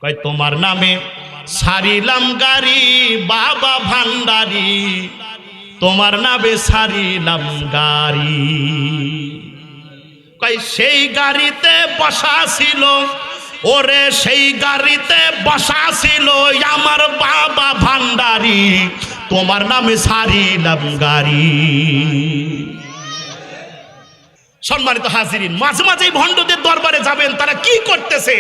কয় তোমার নামে সারিলাম গাড়ি বাবা ভান্ডারি, তোমার নামে সারিলাম গাড়ি। কয় সেই গাড়িতে বসা ছিল, ওরে সেই গাড়িতে বসা ছিল আমার বাবা ভান্ডারি, তোমার নামে সারিলাম গাড়ি। সম্মানিত হাজিরিন, মাঝে মাঝে ভণ্ডদের দরবারে যাবেন, তারা কি করতেছে?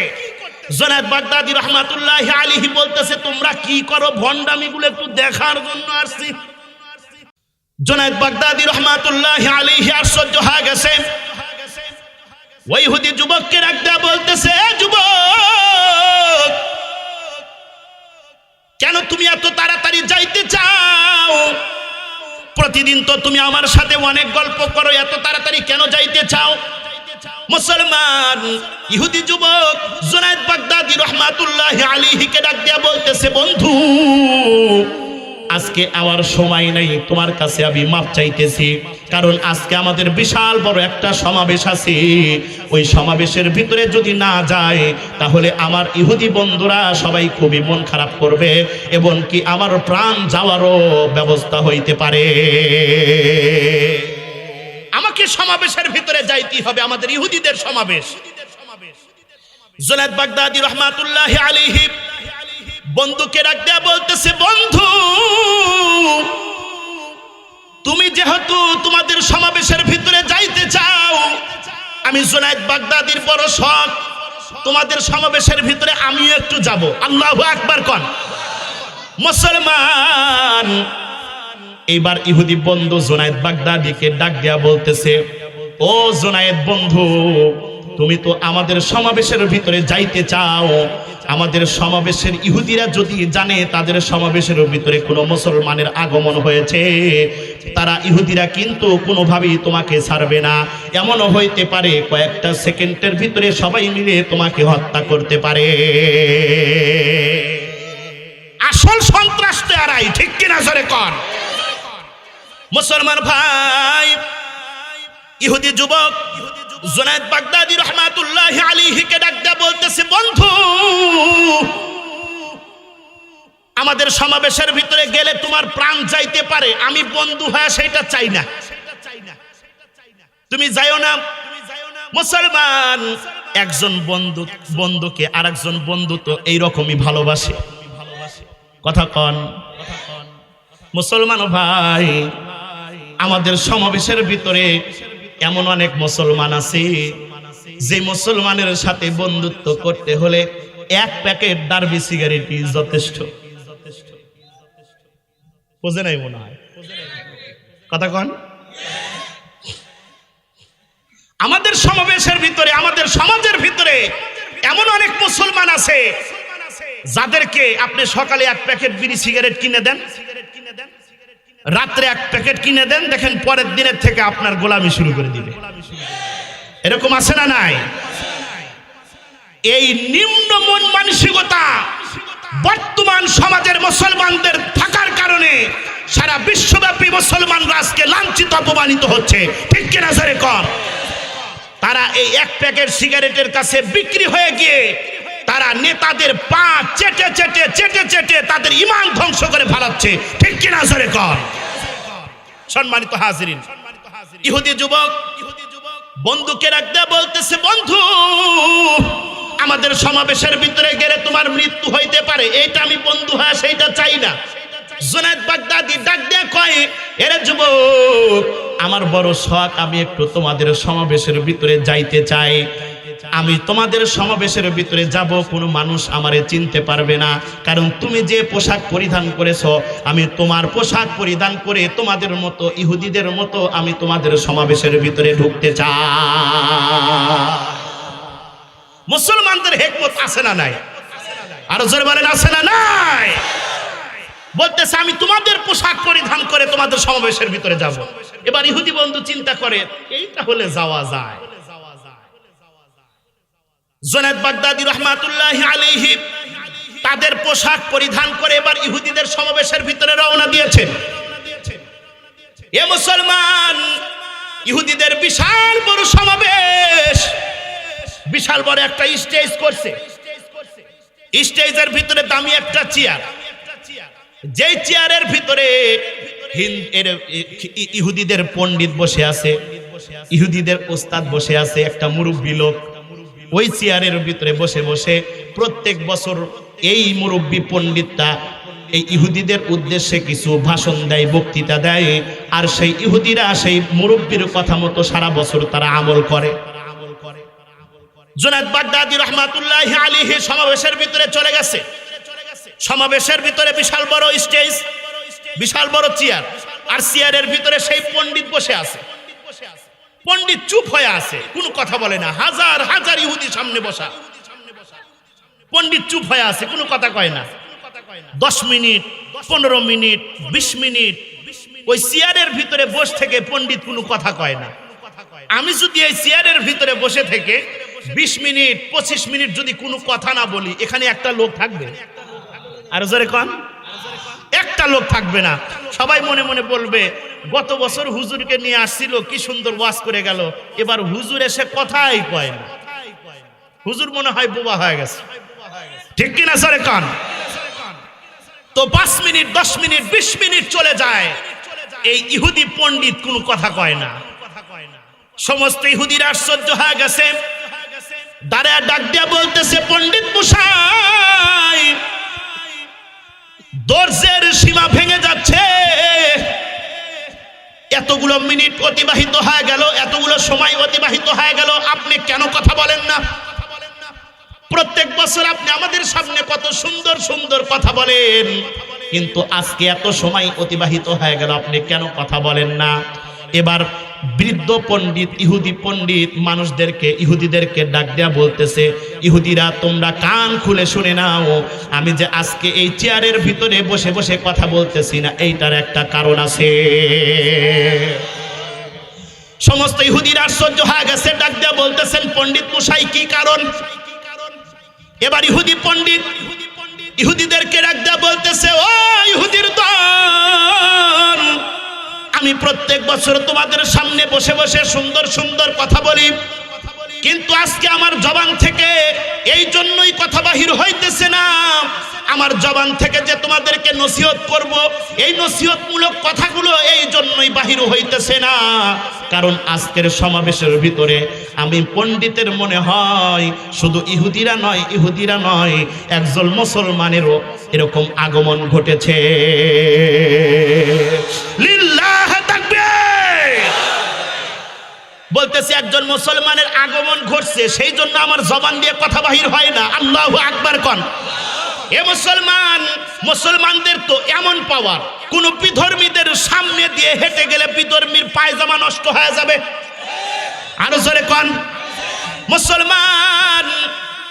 জুনায়েদ বাগদাদী রহমাতুল্লাহি আলাইহি বলতেছে, তোমরা কি করো ভণ্ডামিগুলো একটু দেখার জন্য আসছি। জুনায়েদ বাগদাদী রহমাতুল্লাহি আলাইহি আশ্চর্য হয়ে গেছে। ওই ইহুদি যুবককে রাখতে বলতেছে, যুবক কেন তুমি এত তাড়াতাড়ি যাইতে চাও? প্রতিদিন তো তুমি আমার সাথে অনেক গল্প করো, এত তাড়াতাড়ি কেন যাইতে চাও? মুসলমান ইহুদি যুবক জুনায়েদ বাগদাদী রহমাতুল্লাহি আলাইহিকে ডাক দিয়া বলতেছে, বন্ধু আজকে আমার সময় নাই, তোমার কাছে আমি মাপ চাইতেছি, কারণ আজকে আমাদের বিশাল বড় একটা সমাবেশ আছে। ওই সমাবেশের ভিতরে যদি না যায় তাহলে আমার ইহুদি বন্ধুরা সবাই খুবই মন খারাপ করবে এবং কি আমার প্রাণ যাওয়ারও ব্যবস্থা হইতে পারে। আমাকে সমাবেশের ভিতরে যাইতেই হবে, আমাদের ইহুদিদের সমাবেশ। জুনায়েদ বাগদাদী রহমাতুল্লাহি আলাইহি বন্ধুকে ডাক দেয়া বলতেছে, বন্ধু তুমি যেহেতু তোমাদের সমাবেশের ভিতরে যাইতে চাও, আমি জুনায়েদ বাগদাদীর বড় শখ, তোমাদের সমাবেশের ভিতরে আমিও একটু যাব। আল্লাহু আকবার কোন। মুসলমান এইবার ইহুদি বন্ধু জুনায়েদ বাগদাদীকে ডাক দেয়া বলতেছে, ও জুনায়েদ বন্ধু তুমি তো আমাদের সমাবেশের ভিতরে যাইতে চাও, আমাদের সমাবেশের ইহুদিরা যদি জানে তাদের সমাবেশের ভিতরে কোনো মুসলমানের আগমন হয়েছে, তারা ইহুদিরা কিন্তু কোনোভাবেই তোমাকে ছাড়বে না। এমনও হইতে পারে কয়েকটা সেকেন্ডের ভিতরে সবাই মিলে তোমাকে হত্যা করতে পারে। আসল সন্ত্রাস তো এরাই, ঠিক কিনা জোরে কর। মুসলমান ভাই, ইহুদি যুবক জুনায়েদ বাগদাদী রহমাতুল্লাহি আলাইহিকে ডাক দেয়া বলতেছে, বন্ধু আমাদের সমাবেশের ভিতরে গেলে তোমার প্রাণ যাইতে পারে, আমি বন্ধু হয়ে সেটা চাই না, তুমি যাইও না। মুসলমান একজন বন্ধুকে আরেকজন বন্ধু তো এইরকমই ভালোবাসে, কথা কন। মুসলমান ভাই, আমাদের সমাবেশের ভিতরে এমন অনেক মুসলমান আছে যে মুসলমানের সাথে বন্ধুত্ব করতে হলে এক প্যাকেট ডার্বি সিগারেটই যথেষ্ট। বোঝে নাই মনে হয়, কথা কন। আমাদের সমাবেশের ভিতরে, আমাদের সমাজের ভিতরে এমন অনেক মুসলমান আছে যাদেরকে আপনি সকালে এক প্যাকেট বিড়ি সিগারেট কিনে দেন, রাত্রে এক প্যাকেট কিনে দেন, দেখেন পরের দিনের থেকে আপনার গোলামি শুরু করে দিবে। এরকম আছে না নাই? এই নিম্ন মন মানসিকতা বর্তমান সমাজের মুসলমানদের থাকার কারণে সারা বিশ্বব্যাপী মুসলমানরা আজকে লাঞ্ছিত অপমানিত হচ্ছে, ঠিক কিনা জোরে কর। তারা এই এক প্যাকেট সিগারেটের কাছে বিক্রি হয়ে গিয়ে তারা নেতাদের পা চেটে চেটে চেটে চেটে তাদের ঈমান ধ্বংস করে ফেলাচ্ছে, ঠিক কিনা জোরে কর। সম্মানিত হাজিরিন, ইহুদি যুবক বন্ধুকে রাখতে বলতেছে, বন্ধু আমাদের সমাবেশের ভিতরে গেলে তোমার মৃত্যু হইতে পারে, এইটা আমি বন্ধু হ্যাঁ সেইটা চাই না। জুনায়েদ বাগদাদী ডাক দিয়ে কয়, এরে যুবক আমার বড় শখ, আমি একটু তোমাদের সমাবেশের ভিতরে যাইতে চাই, আমি তোমাদের সমাবেশের ভিতরে যাব, কোনো মানুষ আমারে চিনতে পারবে না, কারণ তুমি যে পোশাক পরিধান করেছো, আমি তোমার পোশাক পরিধান করে তোমাদের মতো ইহুদিদের মতো আমি তোমাদের সমাবেশের ভিতরে ঢুকতে চাই। মুসলমানদের হিকমত আছে না নাই? আরো জোরে বলেন, আছে না নাই? বলতেছে আমি তোমাদের পোশাক পরিধান করে তোমাদের সমাবেশের ভিতরে যাব। এবার ইহুদি বন্ধু চিন্তা করে এইটা হলে যাওয়া যায়। জুনায়েদ বাগদাদী রাহমাতুল্লাহি আলাইহি তাদের পোশাক পরিধান করে এবার ইহুদিদের সমাবেশের ভিতরে রওনা দিয়েছেন। এ মুসলমান, ইহুদিদের বিশাল বড় সমাবেশ, বিশাল বড় একটা স্টেজ করছে। স্টেজের ভিতরে দামি একটা চেয়ার, যেই চেয়ারের ভিতরে ইহুদিদের পণ্ডিত বসে আছে, ইহুদিদের ওস্তাদ বসে আছে, একটা মুরব্বী লোক ওই চেয়ারের ভিতরে বসে বসে প্রত্যেক বছর এই মুরব্বী পণ্ডিতটা এই ইহুদিদের উদ্দেশ্যে কিছু ভাষণ দেয়, বক্তৃতা দেয়, আর সেই ইহুদিরা সেই মুরব্বীর কথা মতো সারা বছর তারা আমল করে। জুনায়েদ বাগদাদী রাহমাতুল্লাহি আলাইহি সমাবেশের ভিতরে চলে গেছে। সমাবেশের ভিতরে বিশাল বড় স্টেজ, বিশাল বড় চেয়ার, আর চেয়ারের ভিতরে সেই পণ্ডিত বসে আছে। পণ্ডিত চুপ হয়ে আছে, কোনো কথা বলে না। হাজার হাজার ইহুদি সামনে বসা, পণ্ডিত চুপ হয়ে আছে, কোনো কথা কয় না। 10 মিনিট, 15 মিনিট, 20 মিনিট ওই চেয়ারের ভিতরে বসে থেকে পণ্ডিত কোনো কথা কয় না। আমি যদি এই চেয়ারের ভিতরে বসে থেকে 20 মিনিট 25 মিনিট যদি কোনো কথা না বলি, এখানে একটা লোক থাকবে? আর জোরে কোন, একটা লোক থাকবে না। সবাই মনে মনে বলবে, গত বছর হুজুরকে নিয়ে আসছিল, কি সুন্দর ওয়াজ করে গেল, এবার হুজুর এসে কথাই কয় না। হুজুর মনে হয় বোবা হয়ে গেছে, ঠিক কিনা জোরে কোন? তো 5 মিনিট, 10 মিনিট, 20 মিনিট চলে যায়, এই ইহুদি পণ্ডিত কোনো কথা কয় না। সমস্ত ইহুদিরা আশ্চর্য হয়ে গেছে, দাঁড়ায় ডাক দিয়া বলতেছে, পণ্ডিত মশাই, দর্জের সীমা ভেঙে যাচ্ছে, এতগুলো মিনিট অতিবাহিত হয়ে গেল, এতগুলো সময় অতিবাহিত হয়ে গেল, আপনি কেন কথা বলেন না? প্রত্যেক বছর আপনি আমাদের সামনে কত সুন্দর সুন্দর কথা বলেন, কিন্তু আজকে এত সময় অতিবাহিত হয়ে গেল, আপনি কেন কথা বলেন না? এবার বৃদ্ধ পণ্ডিত, ইহুদি পণ্ডিত মানুষদেরকে, ইহুদিদেরকে ডাক দেয়া বলতেছে, ইহুদিরা তোমরা কান খুলে শুনে নাও, আমি যে আজকে এই চেয়ারের ভিতরে বসে বসে কথা বলতেছি না, এইটার একটা কারণ আছে। সমস্ত ইহুদিরা আশ্চর্য হয়ে গেছে, ডাক দেয়া বলতেছেন, পণ্ডিত মশাই কি কারণ? এবার ইহুদি পণ্ডিত ইহুদিদেরকে ডাক দেয়া বলতেছে, ও ইহুদির দল, আমি প্রত্যেক বছর তোমাদের সামনে বসে বসে সুন্দর সুন্দর কথা বলি, কিন্তু আজকে আমার জবান থেকে এই জন্যই কথা বাহির হইতেছে না। আমার জবান থেকে যে তোমাদেরকে নসিহত করব, এই নসিহতমূলক কথাগুলো এই জন্যই বাহির হইতেছে না, কারণ আজকের সমাবেশের ভিতরে আমি পণ্ডিতের মনে হয় শুধু ইহুদিরা নয়, একজন মুসলমানেরও এরকম আগমন ঘটেছে। লিল্লাহ তাকবীর। বলতেছে একজন মুসলমানের আগমন ঘটছে, সেই জন্য আমার জবান দিয়ে কথা বাহির হয় না। আল্লাহু আকবার কোন। এ মুসলমানদের তো এমন পাওয়ার, কোন বিধর্মীদের সামনে দিয়ে হেঁটে গেলে বিধর্মীর পায়জামা নষ্ট হয়ে যাবে। আরো জোরে কোন। মুসলমান,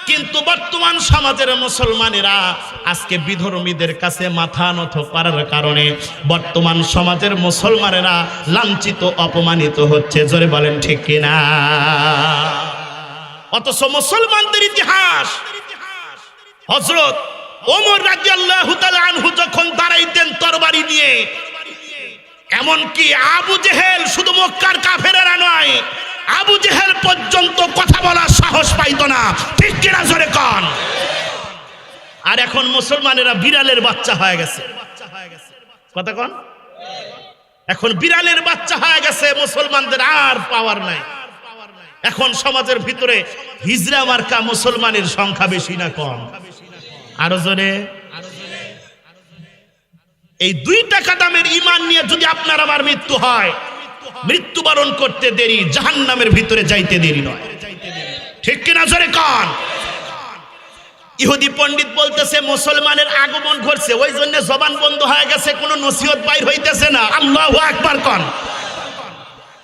কিন্তু বর্তমান সমাজের মুসলমানেরা আজকে বিধর্মীদের কাছে মাথা নত করার কারণে বর্তমান সমাজের মুসলমানেরা লাঞ্ছিত, অপমানিত হচ্ছে। জোরে বলেন ঠিক কিনা? অথচ মুসলমানদের ইতিহাস, হযরত ওমর রাদিয়াল্লাহু তাআলা আনহু যখন দাঁড়াইতেন তরবারি নিয়ে, এমনকি আবু জেহেল, শুধু মক্কার কাফেরেরা নয়, আবু জেহেল পর্যন্ত কথা বলার সাহস পাইতো না, ঠিক কিনা জোরে কোন। আর এখন মুসলমানেরা বিড়ালের বাচ্চা হয়ে গেছে, কথা কোন। এখন বিড়ালের বাচ্চা হয়ে গেছে, মুসলমানদের আর পাওয়ার নাই। এখন সমাজের ভিতরে হিজরা মার্কা মুসলমানের সংখ্যা বেশি না কম? আরো জোরে। এই 2 টাকা দামের ঈমান নিয়ে যদি আপনার আমার মৃত্যু হয়, মৃত্যুবরণ করতে দেরি, জাহান্নামের ভিতরে যাইতে দেরি নয়, ঠিক কিনা জোরে কোন। ইহুদি পণ্ডিত বলতেছে মুসলমানের আগমন ঘটছে, ওই জন্য জবান বন্ধ হয়ে গেছে, কোনো নসিহত বাইর হইতেছে না। আল্লাহু আকবার কোন।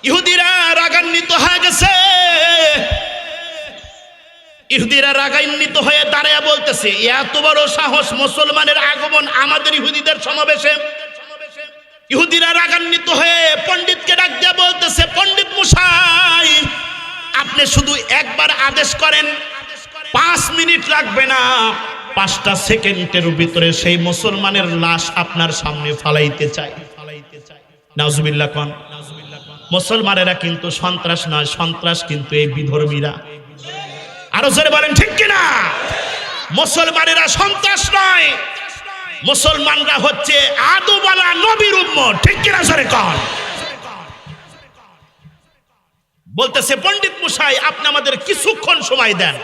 ইহুদিরা রাগান্বিত হয়ে গেছে, ইহুদিরা রাগান্বিত হয়ে দাঁড়ায় বলতেছে, এত বড় সাহস, মুসলমানের আগমন আমাদের ইহুদিদের সমাবেশে। ইহুদিরা রাগান্বিত হয়ে পণ্ডিতকে ডাক দিয়ে বলতেছে, পণ্ডিত মশাই, আপনি শুধু একবার আদেশ করেন, 5 মিনিট লাগবে না, 5টা সেকেন্ডের ভিতরে সেই মুসলমানের লাশ আপনার সামনে ফালাইতে চাই। নাউজুবিল্লাহ কোন। মুসলমানেরা কিন্তু সন্ত্রাস নয়, সন্ত্রাস কিন্তু এই বিধর্মীরা। আরো জোরে বলেন ঠিক কিনা। মুসলমানেরা সন্ত্রাস নয়, মুসলমানরা হচ্ছে আদমওয়ালা নবীর উম্মত। ঠিক কিনা জোরে কর। বলতেছে পণ্ডিত মশাই আপনি আমাদের কিছুক্ষণ সময় দেন,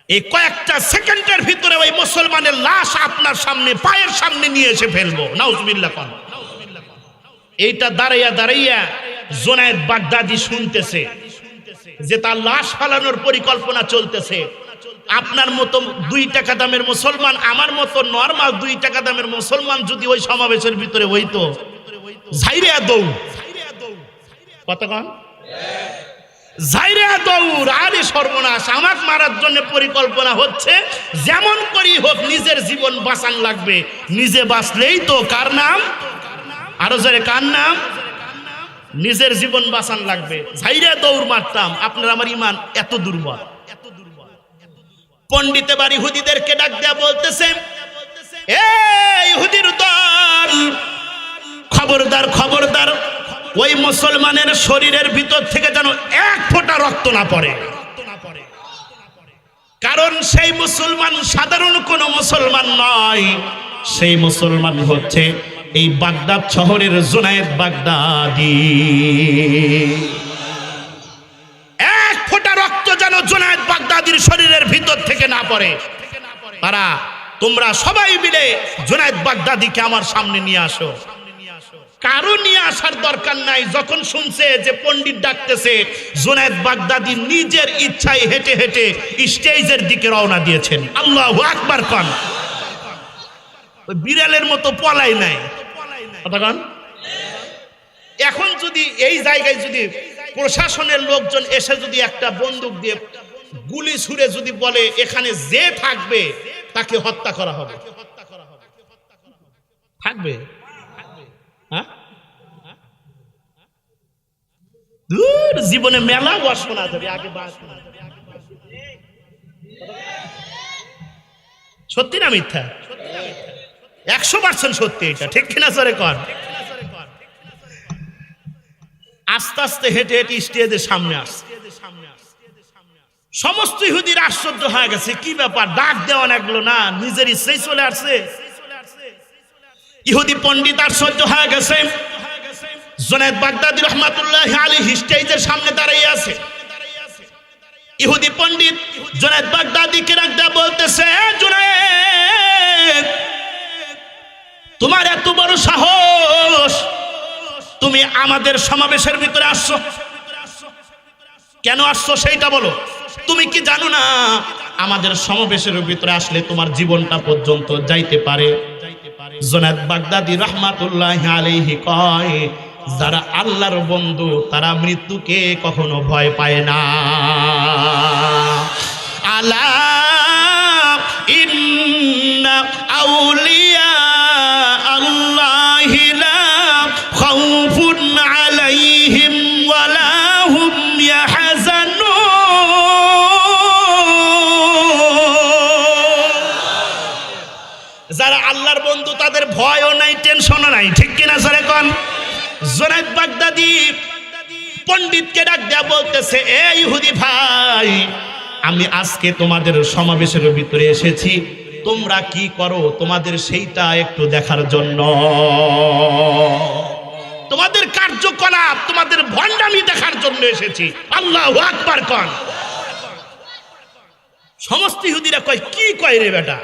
এই কয়েকটা সেকেন্ডের ভিতরে ওই মুসলমানের লাশ আপনার সামনে পায়ের সামনে নিয়ে এসে ফেলবো। নাউজুবিল্লাহ কোন। এইটা দাঁড়াইয়া দাঁড়াইয়া জুনায়েদ বাগদাদি শুনতেছে যে তার লাশ ফালানোর পরিকল্পনা চলতেছে। আপনার মতো 2 টাকা দামের মুসলমান, আমার মতো নরমাল 2 টাকা দামের মুসলমান যদি ওই সমাবেশের ভিতরে হইতো, ঝাইরা দৌড়। কতক্ষণ ঝাইরা দৌড়। আরে সর্বনাশ, আমাকে মারার জন্য পরিকল্পনা হচ্ছে, যেমন করি হোক নিজের জীবন বাঁচান লাগবে। নিজে বাঁচলেই তো কার নাম, আরো জোরে কার নাম, নিজের জীবন বাঁচান লাগবে। ঝাইরা দৌড় মারতাম। আপনার আমার ইমান এত দুর্বল। পণ্ডিত এবার ইহুদিদেরকে ডাক দেয়া বলতেছে, এই ইহুদির দল, খবরদার খবরদার, ওই মুসলমানের শরীরের ভিতর থেকে যেন 1 ফোঁটা রক্ত না পড়ে। কারণ সেই মুসলমান সাধারণ কোন মুসলমান নয়, সেই মুসলমান হচ্ছে এই বাগদাদ শহরের জুনায়েদ বাগদাদি। 1 ফোঁটা রক্ত যেন জুনায়েদ বাগদাদির শরীরের ভিতর থেকে না পড়ে। তারা তোমরা সবাই মিলে জুনায়েদ বাগদাদিকে আমার সামনে নিয়ে আসো। কারো নিয়ে আসার দরকার নাই। যখন শুনছে যে পণ্ডিত ডাকতেছে, জুনায়েদ বাগদাদি নিজের ইচ্ছায় হেঁটে হেঁটে স্টেজের দিকে রওনা দিয়েছেন। আল্লাহু আকবার কোন। ওই বিড়ালের মতো পলাই নাই। এখন যদি এই জায়গায় যদি প্রশাসনের লোকজন এসে যদি একটা বন্দুক দিয়ে গুলি ছুড়ে যদি বলে এখানে যে থাকবে তাকে হত্যা করা হবে, থাকবে? জীবনে মেলা ওয়াজ শোনা যাবে, আগে সত্যি না মিথ্যা? 100% সত্যি এটা। ঠিক কিনা জোরে কর। আস্তে আস্তে হেঁটে হেঁটে স্টেজের সামনে আসছে। সমস্ত ইহুদির আশ্চর্য হয়ে গেছে, কি ব্যাপার, ডাক দেওয়া লাগলো না, নিজের ইচ্ছেই চলে আসছে। ইহুদি পণ্ডিত আশ্চর্য হয়ে গেছে। জুনায়েদ বাগদাদি রহমাতুল্লাহ আলাইহি স্টেজের সামনে দাঁড়িয়ে আছে। ইহুদি পণ্ডিত জুনায়েদ বাগদাদিকে ডাক দেয়া বলতেছে, জুনায়েদ, তোমার এত বড় সাহস, তুমি আমাদের সমাবেশের ভিতরে আসছো, কেন আসছো সেইটা বলো। তুমি কি জানো না আমাদের সমাবেশের ভিতরে আসলে তোমার জীবনটা পর্যন্ত যাইতে পারে? জুনায়েদ বাগদাদি রাহমাতুল্লাহ আলাইহি কয়, যারা আল্লাহর বন্ধু তারা মৃত্যুকে কখনো ভয় পায় না। আলা ইন্না আউলিয়া আল্লাহি লা খাউফুন আলাইহিম ওয়ালা হুম ইয়াহজানুন। যারা আল্লাহর বন্ধু তাদের ভয়ও নাই, টেনশনও নাই। ঠিক কিনা জোরে কোন। জুনায়েদ বাগদাদি পণ্ডিতকে ডাক দেয়া বলতেছে, এ ইহুদি ভাই, আমি আজকে তোমাদের সমাবেশের ভিতরে এসেছি, তোমরা কি করো তোমাদের সেইটা একটু দেখার জন্য। তোমাদের কার্যকলাপ, তোমাদের ভণ্ডামি দেখার জন্য এসেছি। আল্লাহু আকবার কোন। সমস্ত ইহুদিরা কয়, কি কয় রে বেটা,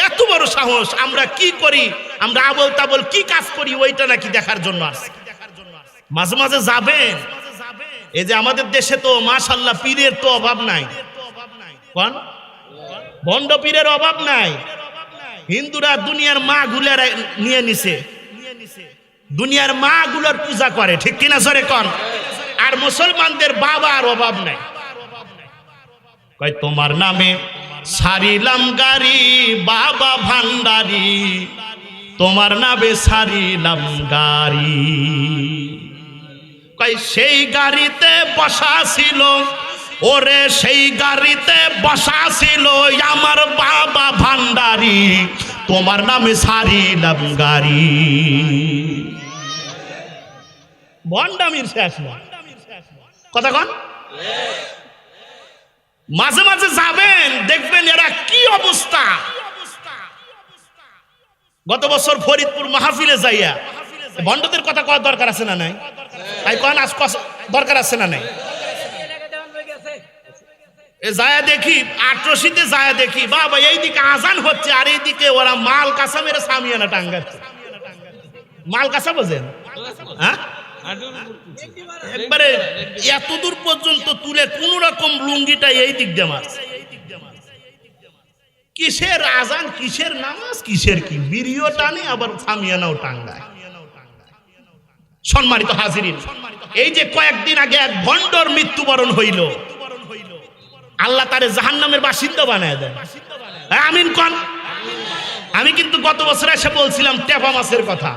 এত বড় সাহস, আমরা কি করি, আমরা আবল তাবল কি কাজ করি, ওইটা নাকি দেখার জন্য আসছে। মাঝে মাঝে যাবেন, এই যে আমাদের দেশে তো মাশাআল্লাহ পীরের তো অভাব নাই, কোন ভণ্ড পীরের অভাব নাই। হিন্দুরা দুনিয়ার মা গুলার নিয়ে নিছে, দুনিয়ার মা গুলোর পূজা করে। ঠিক কিনা জোরে কোন। আর মুসলমানদের বাবার অভাব নাই। কয় তোমার নামে সারিলাম গাড়ি বাবা ভান্ডারি, তোমার নামে সারিলাম গাড়ি। কয় সেই গাড়িতে বসা ছিল, ওরে সেই গাড়িতে বসা ছিল আমার বাবা ভান্ডারি, তোমার নামে সারিলাম গাড়ি। ভণ্ডামির শেষ না। কথা কন। মাঝে মাঝে যাবেন, দেখবেন এরা কি অবস্থা। গত বছর ফরিদপুর মাহফিলে যাইয়া ভণ্ডদের কথা কওয়ার দরকার আছে না নাই? তাই কন আজ দরকার আছে না নাই? যায়া দেখি আটরশিতে যায়া দেখি বাবা এইদিকে আজান হচ্ছে আর এইদিকে ওরা মাল কাঁচা মেরে সামিয়ানা টাঙ্গাচ্ছে। মাল কাঁচা বোঝেন? হ্যাঁ, একবারে এত দূর পর্যন্ত তুলে কোন রকম লুঙ্গিটা এই দিক দিয়ে মারছে। কিসের আজান, কিসের নামাজ, কিসের কি বিড়িও টানে আবার সামিয়ানাও টাঙ্গায়। সম্মানিত হাজিরিন, এই যে কয়েকদিন আগে এক ভণ্ডর মৃত্যুবরণ হইল, আল্লাহ তারে জাহান্নামের বাসিন্দা বানায় দেন। আমিন কোন। আমি কিন্তু গত বছর এসে বলছিলাম টেপা মাছের কথা,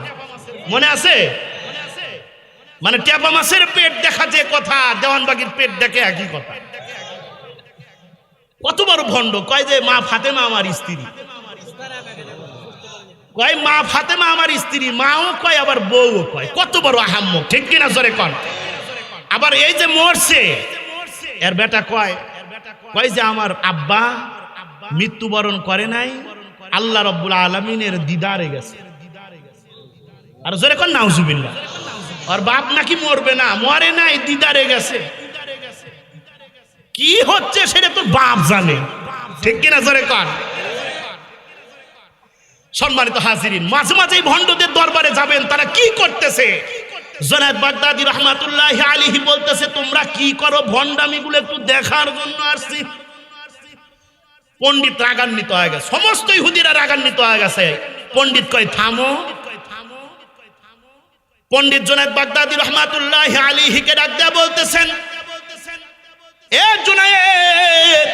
মনে আছে? মানে টেপা মাছের পেট দেখা যে কথা, দেওয়ানবাগির পেট দেখে একই কথা। কত বড় ভণ্ড, কয় যে মা ফাতেমা আমার স্ত্রী, কয় মা ফাতেমা আমার স্ত্রী, মাও কয় আবার বউও কয়। কত বড় আহাম্মক, ঠিক কিনা জোরে কন। আবার এই যে মরছে এর বেটা কয় যে আমার আব্বা মৃত্যুবরণ করে নাই, আল্লাহ রাব্বুল আলামিনের দিদারে গেছে। আর জোরে কন নাউজুবিল্লাহ। আর বাপ নাকি মরবে না, মরে নাই, দিদারে গেছে। কি হচ্ছে সেটা তো বাপ জানে, ঠিক কিনা জোরে কন। সম্মানিত হাজিরিন, মাঝে মাঝে ভণ্ডদের দরবারে যাবেন, তারা কি করতেছে। জুনায়েদ বাগদাদী রাহমাতুল্লাহি আলাইহি বলতেছে তোমরা কি করো, ভণ্ডামিগুলো একটু দেখার জন্য আসছি। পণ্ডিত রাগান্বিত হয়ে গেছে, সমস্ত ইহুদিরা রাগান্বিত হয়ে গেছে। পণ্ডিত কয় থামো। পণ্ডিত জুনায়েদ বাগদাদী রাহমাতুল্লাহি আলাইহিকে ডাক দেয়া বলতেছেন, এ জুনায়েদ,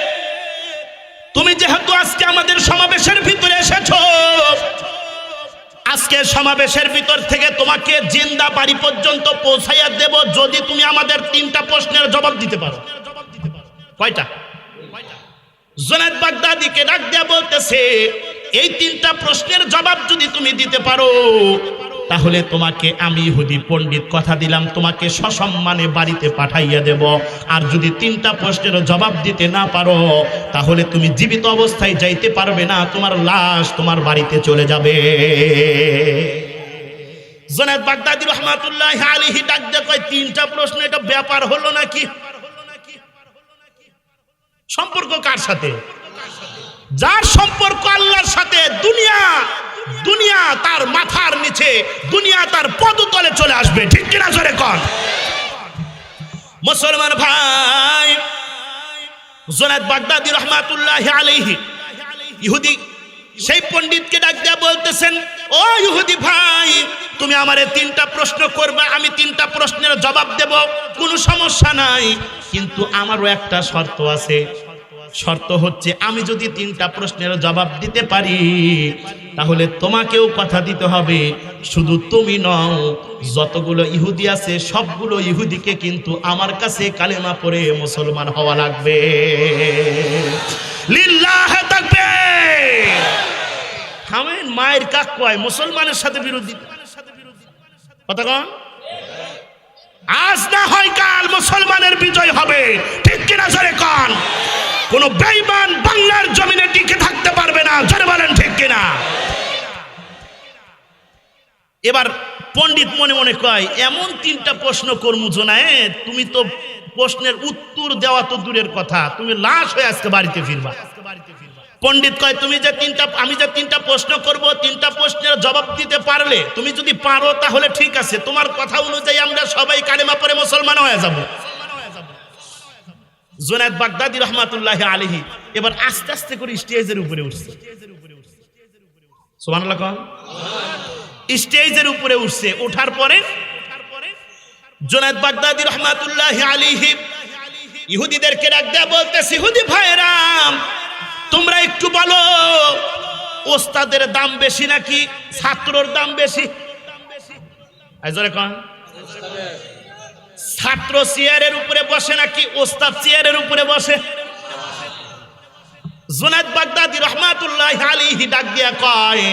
তুমি যেহেতু আজকে আমাদের সমাবেশের ভিতরে এসেছো, আজকে সমাবেশের ভিতর থেকে তোমাকে জিন্দা বাড়ি পর্যন্ত পৌঁছাইয়া দেব যদি তুমি আমাদের 3টা প্রশ্নের জবাব দিতে পারো। কয়টা? জুনায়েদ বাগদাদীকে ডাক দেয়া বলতেছে এই 3টা প্রশ্নের জবাব যদি তুমি দিতে পারো তাহলে তোমাকে আমি ইহুদি পণ্ডিত কথা দিলাম তোমাকে সসম্মানে বাড়িতে পাঠাইয়া দেব। আর যদি 3টা প্রশ্নের জবাব দিতে না পারো তাহলে তুমি জীবিত অবস্থায় যাইতে পারবে না, তোমার লাশ তোমার বাড়িতে চলে যাবে। জুনায়েদ বাগদাদী রাহমাতুল্লাহি আলাইহি ডাক দিয়ে কয় 3টা প্রশ্ন, এটা ব্যাপার হলো নাকি? সম্পর্ক কার সাথে? যার সম্পর্ক আল্লাহর সাথে। দুনিয়া তার মাথার নিচে, দুনিয়া তার পদতলে চলে আসবে, ঠিক কিনা জোরে কর। মুসলমান ভাই, জুনায়েদ বাগদাদী রাহমাতুল্লাহি আলাইহি ইহুদি সেই পণ্ডিতকে ডাক দেয়া বলতেছেন, ও ইহুদি ভাই, তুমি আমারে 3টা প্রশ্ন করবে, আমি 3টা প্রশ্নের জবাব দেব, কোনো সমস্যা নাই, কিন্তু আমারও একটা শর্ত আছে। শর্ত হচ্ছে আমি যদি 3টা প্রশ্নের জবাব দিতে পারি তাহলে তোমাকেও কথা দিতে হবে। শুধু তুমি নও, যতগুলো ইহুদি আছে সবগুলো ইহুদিকে কিন্তু আমার কাছে কালেমা পড়ে মুসলমান হওয়া লাগবে। লিল্লাহ তাকবীর। থামেন, মায়ের কাক কয় মুসলমানের সাথে বিরোধী কথা কন। আজ না হয় কাল মুসলমানের বিজয় হবে, ঠিক কিনা জোরে কন। কোন বেঈমান বাংলার জমিনে টিকে থাকতে পারবে না, জোরে বলেন ঠিক কিনা। এবার পণ্ডিত মনে মনে কয় এমন 3টা প্রশ্ন করমু জুনায়েদ, তুমি তো প্রশ্নের উত্তর দেওয়া তো দূরের কথা, তুমি লাশ হয়ে আজকে বাড়িতে ফিরবা। পণ্ডিত কয় তুমি যে আমি যে 3টা প্রশ্ন করব, 3টা প্রশ্নের জবাব দিতে পারলে, তুমি যদি পারো তাহলে ঠিক আছে, তোমার কথা অনুযায়ী আমরা সবাই কালেমা পড়ে মুসলমান হয়ে যাব। জুনায়েদ বাগদাদী রাহমাতুল্লাহি আলাইহি এবার আস্তে আস্তে করে স্টেজের উপরে উঠছে। সুবহানাল্লাহ কোন। স্টেজের উপরে উঠছে, ওঠার পরে জুনায়েদ বাগদাদী রাহমাতুল্লাহি আলাইহি ইহুদিদেরকে ডাক দেয়া বলতেছে, ইহুদি ভাইরা, তোমরা একটু বলো ওস্তাদের দাম বেশি নাকি ছাত্রর দাম বেশি? জোরে কোন। ছাত্র চেয়ারের উপরে বসে নাকি ওস্তাদ চেয়ারের উপরে বসে? জুনায়েদ বাগদাদী রাহমাতুল্লাহি আলাইহি ডাক দিয়া কয়,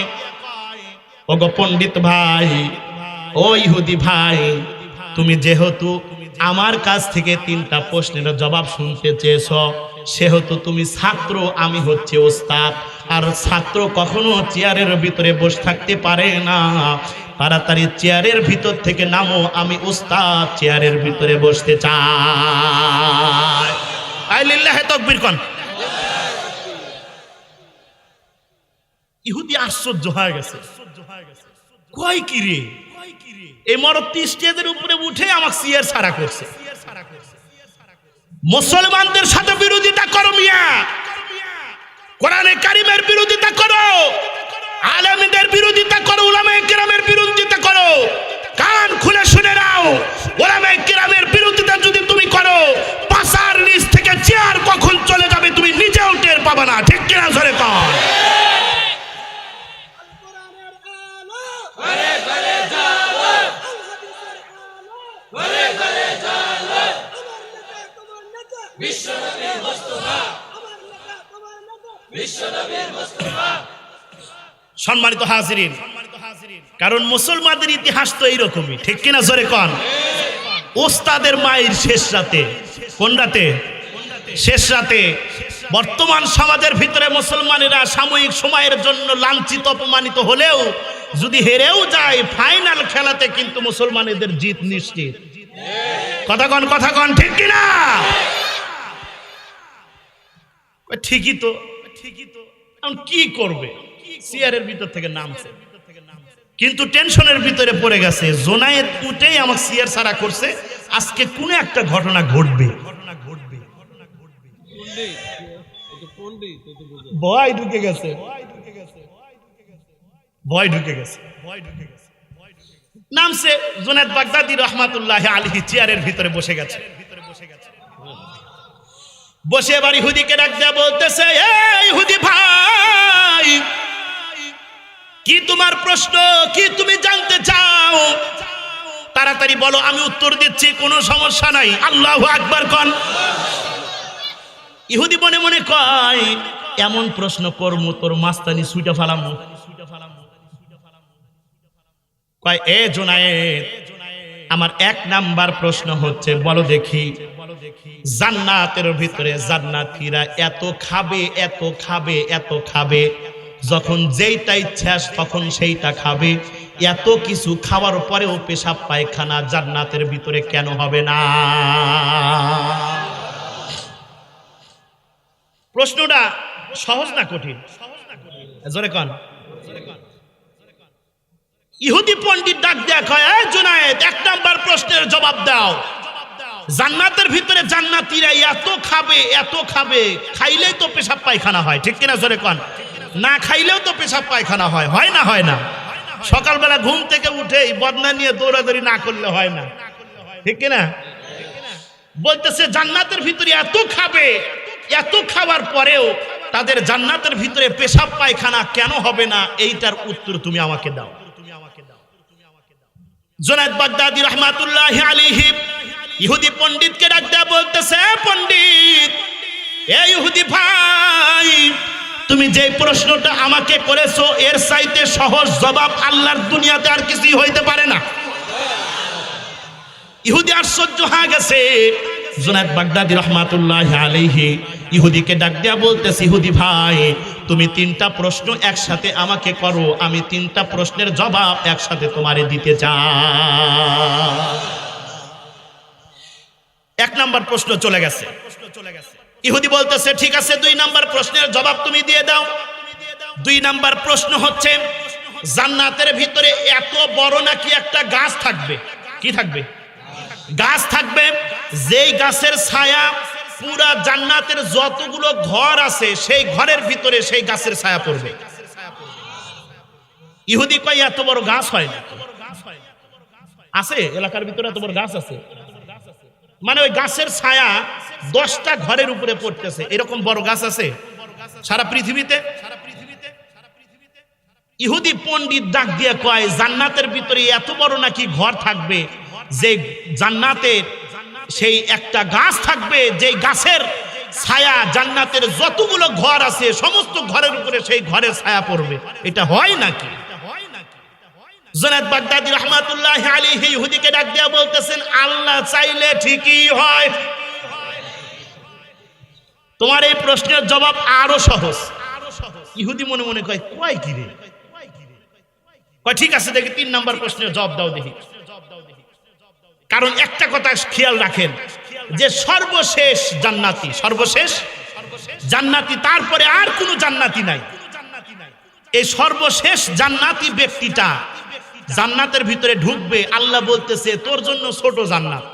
ওগো পণ্ডিত ভাই, ও ইহুদি ভাই, তুমি যেহেতু আমার কাছ থেকে 3টা প্রশ্নের জবাব শুনতে চেয়েছো, সেহেতু তুমি ছাত্র, আমি হচ্ছে ওস্তাদ। আর ছাত্র কখনো চেয়ারের ভিতরে বসে থাকতে পারে না। তাড়াতাড়ি চেয়ারের ভিতর থেকে নামো, আমি ওস্তাদ চেয়ারের ভিতরে বসতে চাই। আল্লাহু তাকবীর কোন। ইহুদি আশ্চর্য হয়ে গেছে, কয় কি রে, এই মরত্তি স্টেজের উপরে উঠে আমাকে চেয়ার ছাড়া করছে। মুসলমানদের সাথে বিরোধিতা করো মিয়া, কোরআনে কারিমের বিরোধিতা করো, আলেমদের বিরোধিতা করো, উলামায়ে কেরামের বিরোধিতা করো। কান খুলে শুনে নাও, উলামায়ে কেরামের বিরোধিতা যদি তুমি করো, পাছার নিচ থেকে চেয়ার কখন চলে যাবে তুমি নিজেও টের পাবে না। ঠিক কিনা জোরে কর। সম্মানিত হাজিরিন, কারণ মুসলমানদের ইতিহাস তো এইরকমই। ঠিক কিনা জোরে কন। ওস্তাদের মায়ের শেষ রাতে, কোন রাতে? শেষ রাতে। বর্তমান সমাজের ভিতরে মুসলমানেরা সাময়িক সময়ের জন্য লাঞ্ছিত অপমানিত হলেও যদি হেরেও যায়, ফাইনাল খেলাতে কিন্তু মুসলমানেদের জিত নিশ্চিত। কথা কন, কথা কন, ঠিক কিনা? ঠিকই তো, ঠিকই তো। এখন কি করবে? চেয়ারের ভিতর থেকে নামছে, কিন্তু টেনশনের ভিতরে পড়ে গেছে। জোনায়েত উঠেই আমাকে চেয়ার ছাড়া করছে, আজকে কোন একটা ঘটনা ঘটবে। ভয় ঢুকে গেছে, ভয় ঢুকে গেছে। নামছে জুনায়েদ বাগদাদী রহমাতুল্লাহি আলাইহি চেয়ারের ভিতরে বসে গেছে। বসে এবার ইহুদিকে ডাক দেয়া বলতেছে, এই ইহুদি ভাই, কি তোমার প্রশ্ন, কি তুমি জানতে চাও? তাড়াতাড়ি বলো, আমি উত্তর দিচ্ছি, কোনো সমস্যা নাই। আল্লাহু আকবার কোন। ইহুদি মনে মনে কয়, এমন প্রশ্ন করমু তোর মাস্তানি সুইটা ফালামু। কয়, এ জোনায়েদ, আমার 1 নাম্বার প্রশ্ন হচ্ছে, বলো দেখি, জান্নাতের ভিতরে জান্নাতীরা এত খাবে, এত খাবে, এত খাবে, যখন যেইটা ইচ্ছা তখন সেইটা খাবে, এত কিছু খাওয়ার পরেও পেশাব পায়খানা জান্নাতের ভিতরে কেন হবে না? প্রশ্নটা সহজ না কঠিন? জোরে কন। ইহুদি পণ্ডিত ডাক দেয়া কয়, এই জুনায়েদ, 1 নাম্বার প্রশ্নের জবাব দাও। জান্নাতের ভিতরে জান্নাতীরা এত খাবে, এত খাবে, খাইলেই তো পেশাব পায়খানা হয়। ঠিক কিনা জোরে কন। না খাইলেও তো পেশাব পায়খানা হয়, হয় না? হয় না? সকালবেলা ঘুম থেকে উঠেই বদনা নিয়ে দৌড়াদৌড়ি না করলে হয় না। ঠিক কিনা? বলতেছে জান্নাতের ভিতরে এত খাবে, এত খাওয়ার পরেও তাদের জান্নাতের ভিতরে পেশাব পায়খানা কেন হবে না? এইটার উত্তর তুমি আমাকে দাও। জুনায়েদ বাগদাদী রহমাতুল্লাহি আলাইহি ইহুদি পণ্ডিতকে ডাক দেয়া বলতেছে, পণ্ডিত, এই ইহুদি ভাই, তুমি যে প্রশ্নটা আমাকে করেছো এর চাইতে সহজ জবাব আল্লাহর দুনিয়াতে আর কিছুই হইতে পারে না। ইহুদি আশ্চর্য হয়ে গেছে। জুনায়েদ বাগদাদী রাহমাতুল্লাহি আলাইহি ইহুদিকে ডাক দেয়া বলতেছে, ইহুদি ভাই, তুমি 3টা প্রশ্ন একসাথে আমাকে করো, আমি 3টা প্রশ্নের জবাব একসাথে তোমারে দিতে চাই। 1 নাম্বার প্রশ্ন চলে গেছে। ইহুদি বলতেছে, ঠিক আছে, 2 নাম্বার প্রশ্নের জবাব তুমি দিয়ে দাও। 2 নাম্বার প্রশ্ন হচ্ছে, জান্নাতের ভিতরে এত বড় নাকি একটা গাছ থাকবে? কি থাকবে? গাছ থাকবে, যেই গাছের ছায়া পুরা জান্নাতের যতগুলো ঘর আছে সেই ঘরের ভিতরে সেই গাছের ছায়া পড়বে। ইহুদি কয়, এত বড় গাছ হয় না। আছে এলাকার ভিতরে এত বড় গাছ আছে? মানে ওই গাছের ছায়া 10টা ঘরের উপরে পড়তেছে, এরকম বড় গাছ আছে সারা পৃথিবীতে? ইহুদি পণ্ডিত ডাক দিয়ে কয়, জান্নাতের ভিতরে এত বড় নাকি ঘর থাকবে, যে জান্নাতের সেই একটা গাছ থাকবে, যে গাছের ছায়া জান্নাতের যতগুলো ঘর আছে সমস্ত ঘরের উপরে সেই ঘরের ছায়া পড়বে। এটা হয় নাকি? জুনায়েদ বাগদাদী রাহমাতুল্লাহি আলাইহি ইহুদিকে ডাক দিয়া বলতেছেন, আল্লাহ চাইলে ঠিকই হয়। তোমার এই প্রশ্নের জবাব আরো সহজ। ইহুদি মনে মনে কয় কি রে, কয় ঠিক আছে দেখি 3 নাম্বার প্রশ্নের জবাব দাও দেখি। কারণ একটা কথা খেয়াল রাখেন যে সর্বশেষ জান্নাতি, সর্বশেষ জান্নাতি, তারপরে আর কোনো জান্নাতি নাই। এই সর্বশেষ জান্নাতি ব্যক্তিটা জান্নাতের ভিতরে ঢুকবে, আল্লাহ বলতেছে তোর জন্য ছোট জান্নাত,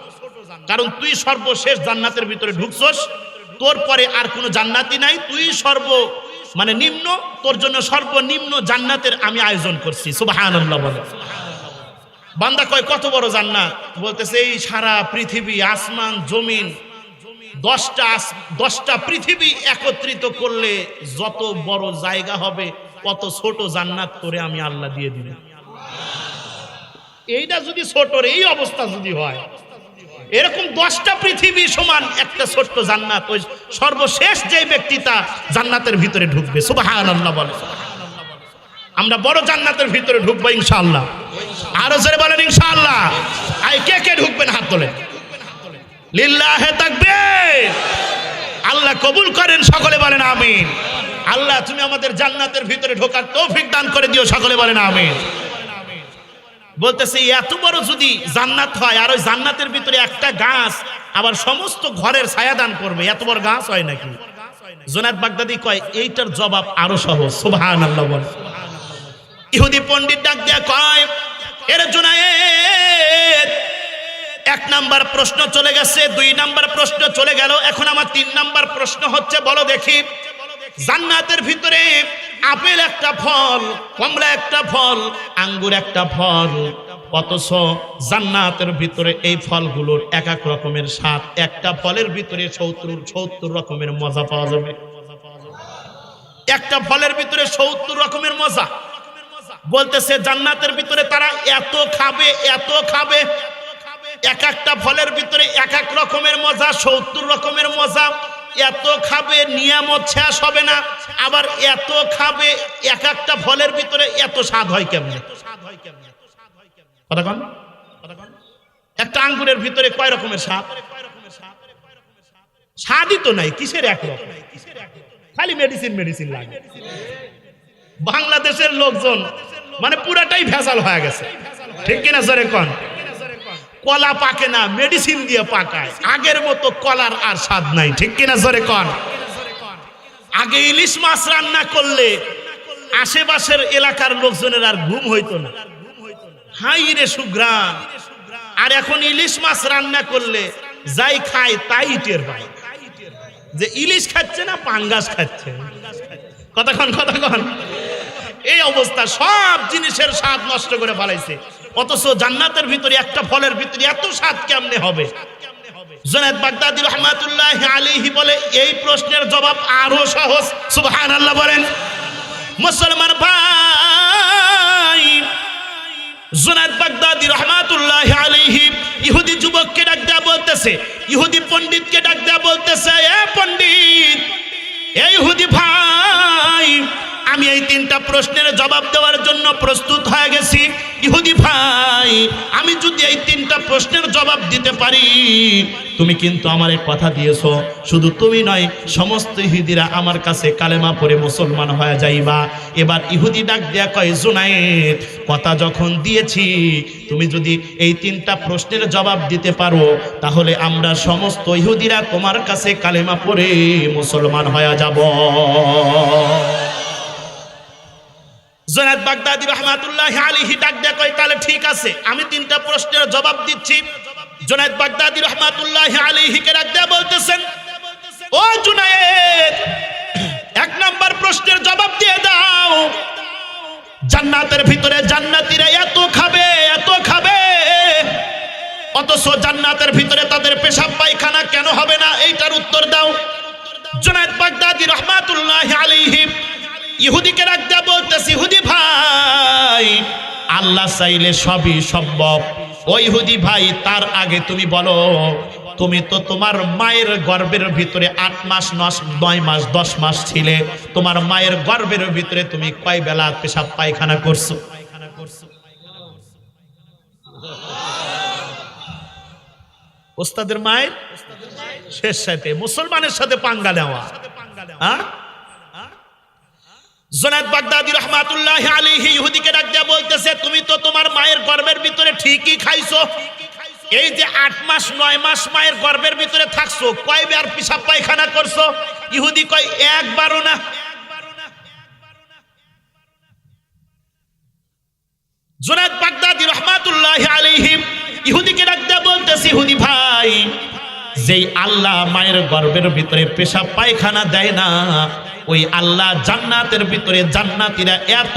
কারণ তুই সর্বশেষ জান্নাতের ভিতরে ঢুকছস, তোর পরে আর কোনো জান্নাতি নাই, তুই নিম্ন, তোর জন্য সর্বনিম্ন জান্নাতের আমি আয়োজন করছি। সুবহানাল্লাহ বলে। বান্দা কয় কত বড় জান্নাত? বলতেছে এই সারা পৃথিবী, আসমান জমিন, 10টা পৃথিবী একত্রিত করলে যত বড় জায়গা হবে কত ছোট জান্নাত করে আমি আল্লাহ দিয়ে দিব। এইটা যদি ছোটর এই অবস্থা যদি হয়, এরকম 10টা পৃথিবী সমান একটা ছোট্ট জান্নাত, ওই সর্বশেষ যে ব্যক্তিটা জান্নাতের ভিতরে ঢুকবে। সুবহানাল্লাহ বলে। আমরা বড় জান্নাতের ভিতরে ঢুকবো ইনশাআল্লাহ। আরো জোরে বলেন ইনশাআল্লাহ। আই কে কে ঢুকবেন হাত তোলেন। লিল্লাহে তাকবীর। আল্লাহ কবুল করেন, সকলে বলেন আমিন। আল্লাহ তুমি আমাদের জান্নাতের ভিতরে ঢোকার তৌফিক দান করে দিও, সকলে বলেন আমিন। বলতেছে এত বড় যদি জান্নাত হয়, আর ওই জান্নাতের ভিতরে একটা গাছ আবার সমস্ত ঘরের ছায়া দান করবে, এত বড় গাছ হয় নাকি? জুনায়েদ বাগদাদী কয় এইটার জবাব আরো সহজ। সুবহানাল্লাহ বল। ইহুদি পণ্ডিত ডাক দিয়া কয়, এর জুনায়েদ 1 নাম্বার প্রশ্ন চলে গেছে, 2 নাম্বার প্রশ্ন চলে গেল, এখন আমার 3 নাম্বার প্রশ্ন হচ্ছে, বলো দেখি জান্নাতের ভিতরে আপেল একটা ফল, কমলা একটা ফল, আঙ্গুর একটা ফল, অথচ জান্নাতের ভিতরে এই ফলগুলোর এক এক রকমের স্বাদ, একটা ফলের ভিতরে 70 রকমের মজা পাওয়া যাবে। একটা ফলের ভিতরে 70 রকমের মজা। বলতেছে জান্নাতের ভিতরে তারা এত খাবে, এত খাবে, এক একটা ফলের ভিতরে এক এক রকমের মজা, 70 রকমের মজা, এত খাবে নিয়ামত শেষ হবে না, আবার এত খাবে, এক একটা ফলের ভিতরে এত স্বাদ হয় কেমনে? কথা কন। একটা আঙ্গুরের ভিতরে কয় রকমের স্বাদ? স্বাদই তো নাই, কিসের এক রকম? খালি মেডিসিন লাগে। বাংলাদেশের লোকজন পুরাটাই ভেজাল হয়ে গেছে, ঠিক কিনা জোরে কন? কলা পাকে না, মেডিসিন দিয়ে পাকায়। আগের মতো কলার আর স্বাদ নাই, ঠিক কিনা জোরে কন? আগে ইলিশ মাছ রান্না করলে আশেপাশের এলাকার লোকজনের আর ঘুম হইতো না, হাই রে সুগ্রাম। আর এখন ইলিশ মাছ রান্না করলে যাই খায় তাই টের পায় যে ইলিশ খাচ্ছে না পাঙ্গাস খাচ্ছে। কতক্ষণ এই অবস্থা, সব জিনিসের স্বাদ নষ্ট করে ফেলাইছে। অথচ জান্নাতের ভিতরে একটা ফলের ভিতরে এত স্বাদ কেমনে হবে? জুনায়েদ বাগদাদী রাহমাতুল্লাহি আলাইহি বলে এই প্রশ্নের জবাব আরো সহজ। সুবহানাল্লাহ বলেন। মুসলমান ভাই, জুনায়েদ বাগদাদী রাহমাতুল্লাহি আলাইহি ইহুদি যুবককে ডাক দেয়া বলতেছে, ইহুদি পণ্ডিতকে ডাক দেয়া বলতেছে, এ পণ্ডিত, এই ইহুদি ভাই, আমি এই 3টা প্রশ্নের জবাব দেওয়ার জন্য প্রস্তুত হয়ে গেছি। ইহুদি ভাই, আমি যদি এই 3টা প্রশ্নের জবাব দিতে পারি, তুমি কিন্তু আমারে কথা দিয়েছো, শুধু তুমি নয় সমস্ত ইহুদিরা আমার কাছে কালেমা পড়ে মুসলমান হয়ে যাইবা। এবার ইহুদি ডাক দেয়া কয়, জুনায়েদ, কথা যখন দিয়েছি, তুমি যদি এই 3টা প্রশ্নের জবাব দিতে পারো, তাহলে আমরা সমস্ত ইহুদিরা তোমার কাছে কালেমা পড়ে মুসলমান হয়ে যাব। জুনায়েদ বাগদাদী রাহমাতুল্লাহি আলাইহি ডাক দেয়া কয়, তাহলে ঠিক আছে, আমি 3টা প্রশ্নের জবাব দিচ্ছি। জুনায়েদ বাগদাদী রাহমাতুল্লাহি আলাইহি কে ডাক দেয়া বলতেছেন, ও জুনায়েদ, 1 নাম্বার প্রশ্নের জবাব দিয়ে দাও। জান্নাতের ভিতরে জান্নাতীরা এত খাবে, এত খাবে, অথচ জান্নাতের ভিতরে তাদের পেশাব পায়খানা কেন হবে না? এইটার উত্তর দাও। জুনায়েদ বাগদাদী রাহমাতুল্লাহি আলাইহি ইহুদিকে ডাক দেয়া বলতেছে, ইহুদি ভাই, আল্লাহ চাইলে সবই সম্ভব। ও ইহুদি ভাই, তার আগে তুমি বলো, তুমি তো তোমার মায়ের গর্ভের ভিতরে 8 মাস 9 মাস 10 মাস ছিলে, তোমার মায়ের গর্ভের ভিতরে তুমি কয় বেলা পেশাব পায়খানা করছো? ওস্তাদের মায়ের শেষ সাথে মুসলমানের সাথে পাঙ্গা নেওয়া। জুনায়েদ বাগদাদী রাহমাতুল্লাহি আলাইহি ইহুদিকে ডাক দিয়ে বলতেছে, তুমি তো তোমার মায়ের গর্ভের ভিতরে ঠিকই খাইছো, এই যে 8 মাস 9 মাস মায়ের গর্ভের ভিতরে থাকছো, কয়বার পেশাব পায়খানা করছো? ইহুদি কয় একবারও না। জুনায়েদ বাগদাদী রাহমাতুল্লাহি আলাইহি ইহুদিকে ডাক দিয়ে বলতেছে, ইহুদি ভাই, যেই আল্লাহ মায়ের গর্ভের ভিতরে পেশাব পায়খানা দেয় না, ওই আল্লাহ জান্নাতের ভিতরে জান্নাতীরা এত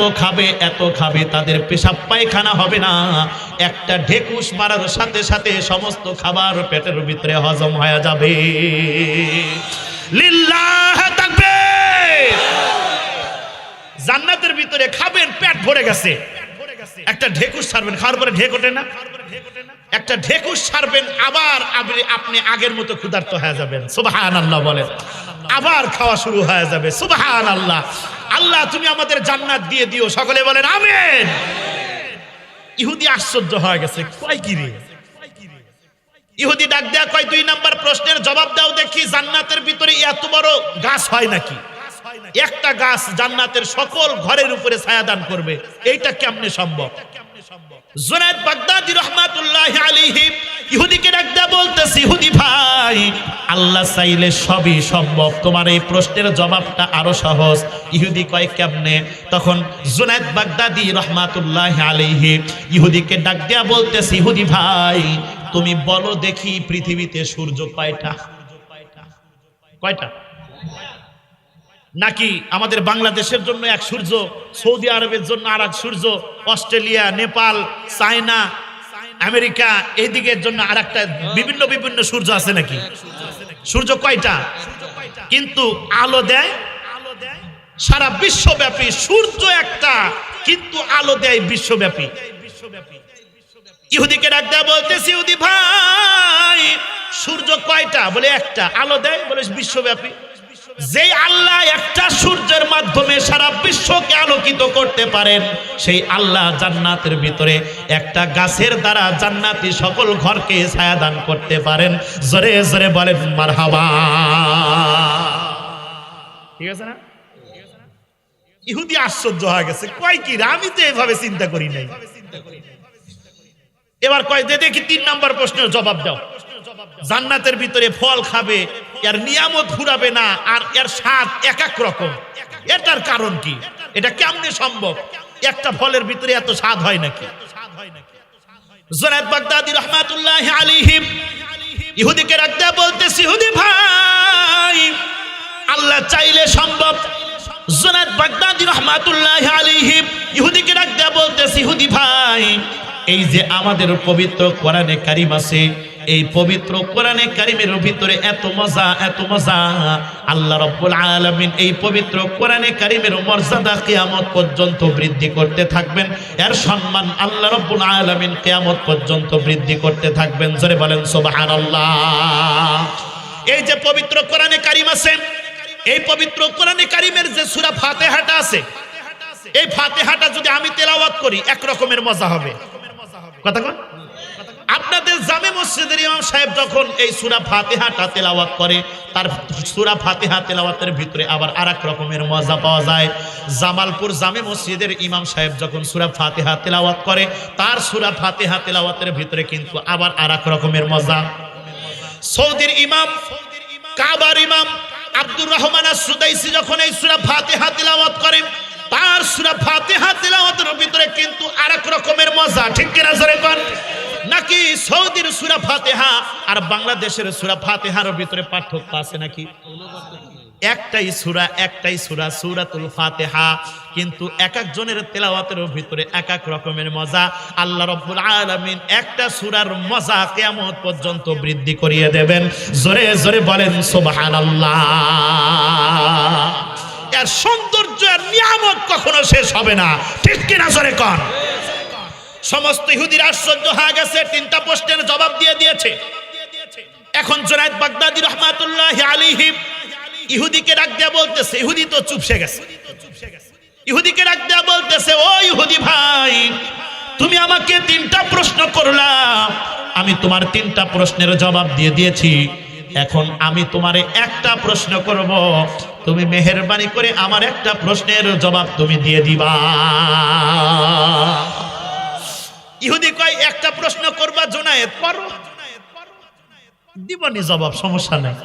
খাবে তাদের পেশাব পায়খানা হবে না, একটা ঢেকুস মারার সাথে সাথে সমস্ত খাবার পেটের ভিতরে হজম হয়ে যাবে। লিল্লাহ তাকবীর। জান্নাতের ভিতরে খাবেন, পেট ভরে গেছে, একটা ঢেকুস ছাড়বেন, খাওয়ার পরে ঢেক ওঠে না, একটা ঢেকুস ছাড়বেন, আবার আপনি আগের মতো ক্ষুধার্ত হয়ে যাবেন। সুবহানাল্লাহ বলেন। আবার খাওয়া শুরু হয়ে যাবে। সুবহানাল্লাহ। আল্লাহ তুমি আমাদের জান্নাত দিয়ে দিও, সকলে বলেন আমিন। ইহুদি আশ্চর্য হয়ে গেছে, কয় কি রে? ইহুদি ডাক দেয়া কয়, 2 নাম্বার প্রশ্নের জবাব দাও দেখি, জান্নাতের ভিতরে এত বড় গাছ হয় নাকি? একটা গাছ জান্নাতের সকল ঘরের উপরে ছায়া দান করবে, এইটা কেমনে সম্ভব? জুনায়েদ বাগদাদী রাহমাতুল্লাহি আলাইহি ইহুদিকে ডাক দেয়া বলতেছে, ইহুদি ভাই, আল্লাহ চাইলে সবই সম্ভব, তোমার এই প্রশ্নের জবাবটা আরো সহজ। ইহুদি কয় কেমনে? তখন জুনায়েদ বাগদাদী রাহমাতুল্লাহি আলাইহি ইহুদিকে ডাক দেয়া বলতেছে, ইহুদি ভাই, তুমি বলো দেখি পৃথিবীতে সূর্য কয়টা? কয়টা? নাকি আমাদের বাংলাদেশের জন্য এক সূর্য, সৌদি আরবের জন্য আর এক সূর্য, অস্ট্রেলিয়া, নেপাল, চায়না, আমেরিকা এই দিকের জন্য আর একটা বিভিন্ন বিভিন্ন সূর্য আছে নাকি? সূর্য কয়টা? কিন্তু আলো দেয় সারা বিশ্বব্যাপী। সূর্য একটা, কিন্তু আলো দেয় বিশ্বব্যাপী। ইহুদিকে ডাক দেয়া বলতেছি, ইহুদি ভাই, সূর্য কয়টা? বলে একটা। আলো দেয়? বলে বিশ্বব্যাপী। যেই আল্লাহ একটা সূর্যের মাধ্যমে সারা বিশ্বকে আলোকিত করতে পারেন, সেই আল্লাহ জান্নাতের ভিতরে একটা গাছের দ্বারা জান্নাতি সকল ঘরকে ছায়া দান করতে পারেন। জোরে জোরে বলেন মারহাবা। ঠিক আছে না? ইহুদি আশ্চর্য হয়ে গেছে, কয় কি রে, আমি তো এভাবে চিন্তা করি নাই। এবার কয় দে দেখি 3 নাম্বার প্রশ্নের জবাব দাও। জান্নাতের ভিতরে ফল খাবে, এর নিয়ামত ফুরাবে না, আর এর স্বাদ এক এক রকম, এটার কারণ কি? এটা কেমনে সম্ভব? একটা ফলের ভিতরে এত স্বাদ হয় নাকি? জুনায়েদ বাগদাদী রাহমাতুল্লাহি আলাইহি ইহুদিকে ডাক দেয়া বলতেছি, ইহুদি ভাই, আল্লাহ চাইলে সম্ভব। জুনায়েদ বাগদাদী রাহমাতুল্লাহি আলাইহি ইহুদিকে ডাক দেয়া বলতেছি, ইহুদি ভাই, এই যে আমাদের পবিত্র কোরআনে কারীম আছে, এই পবিত্র কোরআনে কারীমের ভিতরে এত মজা, এত মজা। আল্লাহ রাব্বুল আলামিন এই পবিত্র কোরআনে কারীমের মর্যাদা কিয়ামত পর্যন্ত বৃদ্ধি করতে থাকবেন, এর সম্মান আল্লাহ রাব্বুল আলামিন কিয়ামত পর্যন্ত বৃদ্ধি করতে থাকবেন। জোরে বলেন সুবহানাল্লাহ। এই যে পবিত্র কোরআনে কারীম আছে, এই পবিত্র কোরআনে কারীমের যে সূরা ফাতিহাটা আছে, এই ফাতিহাটা যদি আমি তেলাওয়াত করি এক রকমের মজা হবে। কথা কোন? আপনাদের জামে মসজিদের ইমাম সাহেব যখন এই সূরা ফাতিহাটা তেলাওয়াত করে, তার সূরা ফাতিহা তেলাওয়াতের ভিতরে আবার আরেক রকমের মজা পাওয়া যায়। জামালপুর জামে মসজিদের ইমাম সাহেব যখন সূরা ফাতিহা তেলাওয়াত করে, তার সূরা ফাতিহা তেলাওয়াতের ভিতরে কিন্তু আবার আরেক রকমের মজা। সৌদির ইমাম, কাবার ইমাম আব্দুর রহমান আস-সুদাইসি যখন এই সূরা ফাতিহা তেলাওয়াত করেন, তার সূরা ফাতিহা তেলাওয়াতের ভিতরে কিন্তু আরেক রকমের মজা। ঠিক কিনা জোরে কোন? নাকি সৌদির সূরা ফাতিহা আর বাংলাদেশের সূরা ফাতিহার ভিতরে পার্থক্য আছে নাকি? একটাই সূরা, সূরাতুল ফাতিহা, কিন্তু এক একজনের তেলাওয়াতের ভিতরে এক এক রকমের মজা। আল্লাহ রাব্বুল আলামিন একটা সূরার মজা কিয়ামত পর্যন্ত বৃদ্ধি করিয়ে দেবেন। জোরে জোরে বলেন সুবহানাল্লাহ। এর সৌন্দর্য আর নিয়ামত কখনো শেষ হবে না। ঠিক কিনা জোরে কোন? সমস্ত ইহুদিরা আশ্চর্য হয়ে গেছে, 3টা প্রশ্নের জবাব দিয়ে দিয়েছে। এখন জুনায়েদ বাগদাদী রাহমাতুল্লাহি আলাইহি ইহুদিকে ডাক দেয়া বলতেছে, ইহুদি তো চুপসে গেছে। ইহুদিকে ডাক দেয়া বলতেছে, ও ইহুদি ভাই, তুমি আমাকে তিনটা প্রশ্ন করলাম, আমি তোমার তিনটা প্রশ্নের জবাব দিয়ে দিয়েছি। এখন আমি তোমারে একটা প্রশ্ন করব, তুমি মেহেরবানি করে আমার একটা প্রশ্নের জবাব তুমি দিয়ে দিবা। ইহুদি কয় একটা প্রশ্ন করবা জুনায়েদ, করো, দিবনি জবাব, সমস্যা নাই।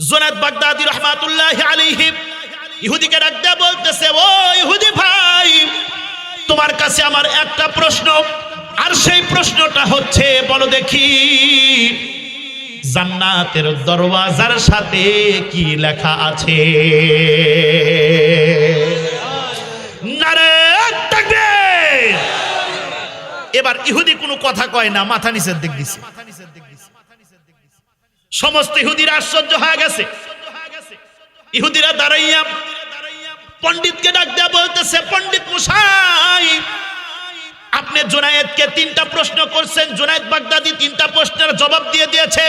জুনায়েদ বাগদাদি রাহমাতুল্লাহি আলাইহি ইহুদিকে ডাক দিয়ে বলতেছে, ও ইহুদি ভাই, তোমার কাছে আমার একটা প্রশ্ন, আর সেই প্রশ্নটা হচ্ছে, বলো দেখি জান্নাতের দরওয়াজার সাথে কি লেখা আছে? নারে তাকবীর! এবার ইহুদি কোনো কথা কয় না, মাথা নিচের দিক দিছে। সমস্ত ইহুদিরা আশ্চর্য হয়ে গেছে। ইহুদিরা দাঁড়াইয়া পণ্ডিতকে ডাক দেয়া বলতেছে, পণ্ডিত মশাই, আপনি জুনায়েদকে তিনটা প্রশ্ন করছেন, জুনায়েদ বাগদাদি তিনটা প্রশ্নের জবাব দিয়ে দিয়েছে,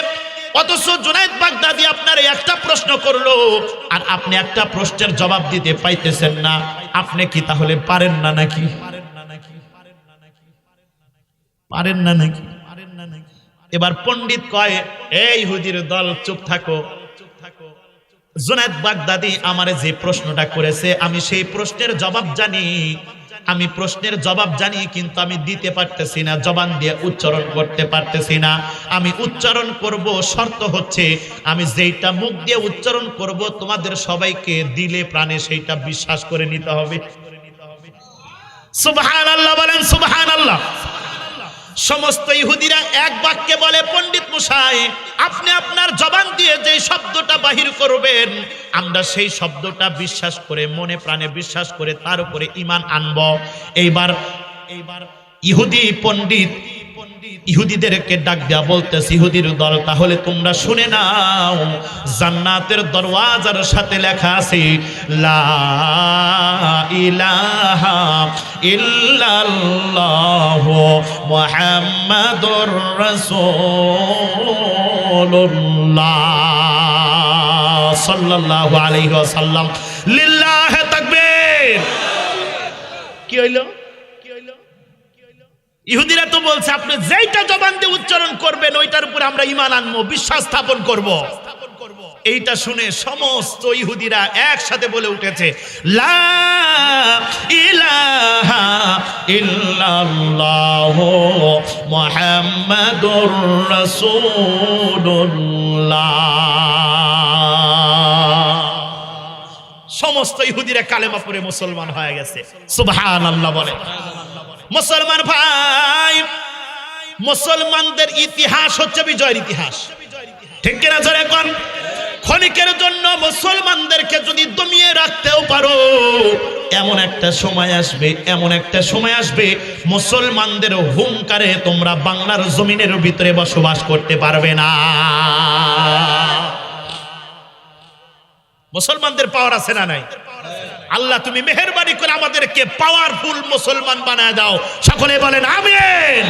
অথচ জুনায়েদ বাগদাদি আপনার একটা প্রশ্ন করলো আর আপনি একটা প্রশ্নের জবাব দিতে পাইতেছেন না, আপনি কি তাহলে পারেন না নাকি? পারেন না নাকি? এবার পণ্ডিত কয়, এই ইহুদির দল, চুপ থাকো। জুনায়েদ বাগদাদি আমারে যে প্রশ্নটা করেছে, আমি সেই প্রশ্নের জবাব জানি, আমি প্রশ্নের জবাব জানি, কিন্তু আমি দিতে পারতেছি না, জবান দিয়ে উচ্চারণ করতে পারতেছি না। আমি উচ্চারণ করব, শর্ত হচ্ছে আমি যেইটা মুখ দিয়ে উচ্চারণ করব তোমাদের সবাইকে দিলে প্রাণে সেইটা বিশ্বাস করে নিতে হবে। সুবহানাল্লাহ বলেন, সুবহানাল্লাহ। সমস্ত ইহুদিরা এক বাক্যে বলে, পণ্ডিত মশাই, আপনি আপনার জবান দিয়ে যে শব্দটা বাহির করবেন, আমরা সেই শব্দটা বিশ্বাস করে, মনে প্রাণে বিশ্বাস করে তার উপরে ঈমান আনব। এইবার ইহুদি পণ্ডিত ইহুদিদেরকে ডাক দেয়া বলতেছে, ইহুদির দল, তাহলে তোমরা শুনে নাও, জান্নাতের দরওয়াজার সাথে লেখা আছে লা ইলাহা ইল্লাল্লাহু মুহাম্মাদুর রাসূলুল্লাহ সাল্লাল্লাহু আলাইহি ওয়াসাল্লাম। লিল্লাহি তাকবীর। কি হইল? ইহুদিরা তো বলছে আপনি যেইটা জবান দিয়ে উচ্চারণ করবেন ওইটার উপরে আমরা ঈমান আনবো, বিশ্বাস স্থাপন করব। এইটা শুনে সমস্ত ইহুদিরা একসাথে বলে উঠেছে, লা ইলাহা ইল্লাল্লাহু মুহাম্মাদুর রাসূলুল্লাহ। সমস্ত ইহুদিরা কালেমা পড়ে মুসলমান হয়ে গেছে। সুবহানাল্লাহ বলে। মুসলমান ভাই, মুসলমানদের ইতিহাস হচ্ছে বিজয়ের ইতিহাস, ঠিক কিনা জোরে কোন? ক্ষণিকের জন্য মুসলমানদেরকে যদি দমিয়ে রাখতেও পারো, এমন একটা সময় আসবে, এমন একটা সময় আসবে, মুসলমানদের হুঙ্কারে তোমরা বাংলার জমিনের ভিতরে বসবাস করতে পারবে না। মুসলমানদের পাওয়ার আছে না নাই? আল্লাহ তুমি মেহেরবানি করে আমাদেরকে পাওয়ারফুল মুসলমান বানায় দাও। সকলে বলেন আমিন।